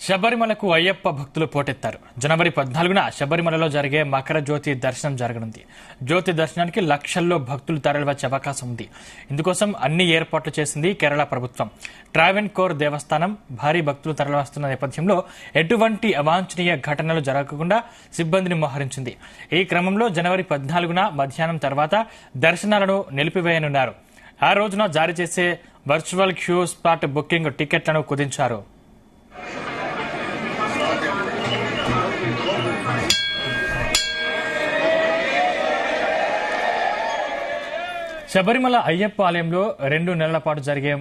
శబరిమలకు అయ్యప్ప భక్తులు పోటెత్తారు. జనవరి 14న శబరిమలలో జరిగే మకర జ్యోతి దర్శనం జరగనుంది. జ్యోతి దర్శనానికి లక్షల్లో భక్తులు తరలివచ్చే అవకాశం ఉంది. ఇందుకోసం అన్ని ఏర్పాట్లు చేసింది కేరళ ప్రభుత్వం. ట్రావెన్కోర్ దేవస్థానం భారీ భక్తులు తరలివస్తున్న నేపథ్యంలో ఎటువంటి అవాంఛనీయ ఘటనలు జరగకుండా సిబ్బందిని మోహరించింది. ఈ క్రమంలో జనవరి 14న మధ్యాహ్నం తర్వాత దర్శనాలను నిలిపివేయనున్నారు. ఆ రోజున జారీ చేసే వర్చువల్ క్యూ స్పాట్ బుకింగ్ టికెట్లను కుదించారు. శబరిమల అయ్యప్ప ఆలయంలో 2 నెలల పాటు జరిగే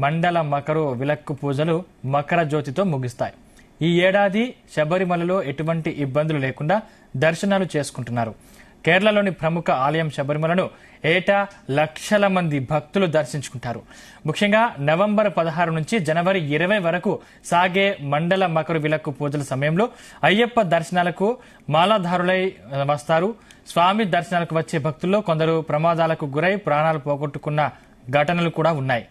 మండల మకరు విలక్కు పూజలు మకర జ్యోతితో ముగిస్తాయి. ఈ ఏడాది శబరిమలలో ఎటువంటి ఇబ్బందులు లేకుండా దర్శనాలు చేసుకుంటున్నారు. కేరళలోని ప్రముఖ ఆలయం శబరిమలను ఏటా లక్షల మంది భక్తులు దర్శించుకుంటారు. ముఖ్యంగా నవంబర్ 16 నుంచి జనవరి 20 వరకు సాగే మండల మకరు విలక్కు పూజల సమయంలో అయ్యప్ప దర్శనాలకు మాలాధారులై వస్తారు. స్వామి దర్శనాలకు వచ్చే భక్తుల్లో కొందరు ప్రమాదాలకు గురై ప్రాణాలు పోగొట్టుకున్న ఘటనలు కూడా ఉన్నాయి.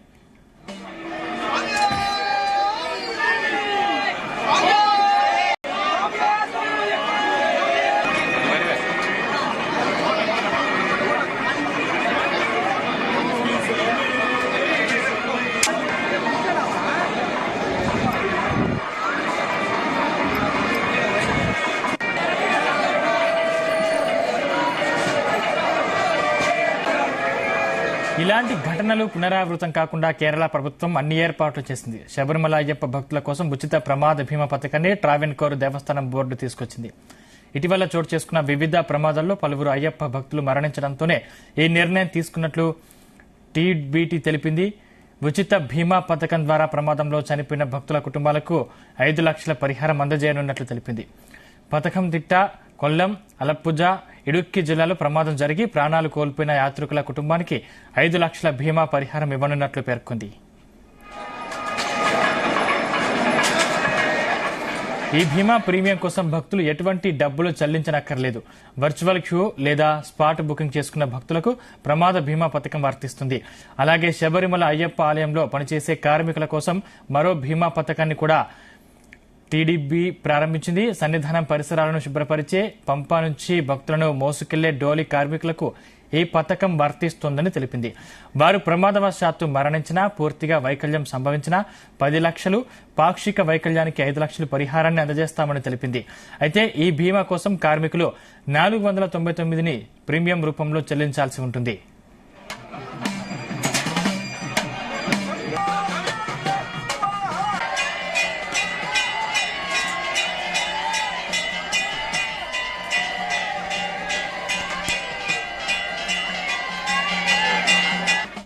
ఇలాంటి ఘటనలు పునరావృతం కాకుండా కేరళ ప్రభుత్వం అన్ని ఏర్పాట్లు చేసింది. శబరిమల అయ్యప్ప భక్తుల కోసం ఉచిత ప్రమాద బీమా పథకాన్ని ట్రావెన్కోర్ దేవస్థానం బోర్డు తీసుకొచ్చింది. ఇటీవల చోటు చేసుకున్న వివిధ ప్రమాదాల్లో పలువురు అయ్యప్ప భక్తులు మరణించడంతోనే ఈ నిర్ణయం తీసుకున్నట్లు టీబీటీ తెలిపింది. ఉచిత బీమా పథకం ద్వారా ప్రమాదంలో చనిపోయిన భక్తుల కుటుంబాలకు 5 లక్షల పరిహారం అందజేయనున్నట్లు తెలిపింది. పథకం తిట్ట, కొల్లం, అలప్పుజ, ఇడుక్కి జిల్లాలో ప్రమాదం జరిగి ప్రాణాలు కోల్పోయిన యాత్రికుల కుటుంబానికి 5 లక్షల బీమా పరిహారం ఇవ్వనున్నట్లు పేర్కొంది. ఈ బీమా ప్రీమియం కోసం భక్తులు ఎటువంటి డబ్బులు చెల్లించనక్కర్లేదు. వర్చువల్ క్యూ లేదా స్పాట్ బుకింగ్ చేసుకున్న భక్తులకు ప్రమాద బీమా పథకం వర్తిస్తుంది. అలాగే శబరిమల అయ్యప్ప ఆలయంలో పనిచేసే కార్మికుల కోసం మరో బీమా పథకాన్ని కూడా టీడీబీ ప్రారంభించింది. సన్నిధానం పరిసరాలను శుభ్రపరిచే, పంపా నుంచి భక్తులను మోసుకెళ్లే డోలి కార్మికులకు ఈ పథకం వర్తిస్తోందని తెలిపింది. వారు ప్రమాదవశాత్తు మరణించినా, పూర్తిగా వైకల్యం సంభవించినా 10 లక్షలు, పాక్షిక వైకల్యానికి 5 లక్షలు పరిహారాన్ని అందజేస్తామని తెలిపింది. అయితే ఈ బీమా కోసం కార్మికులు 499ని ప్రీమియం రూపంలో చెల్లించాల్సి ఉంటుంది.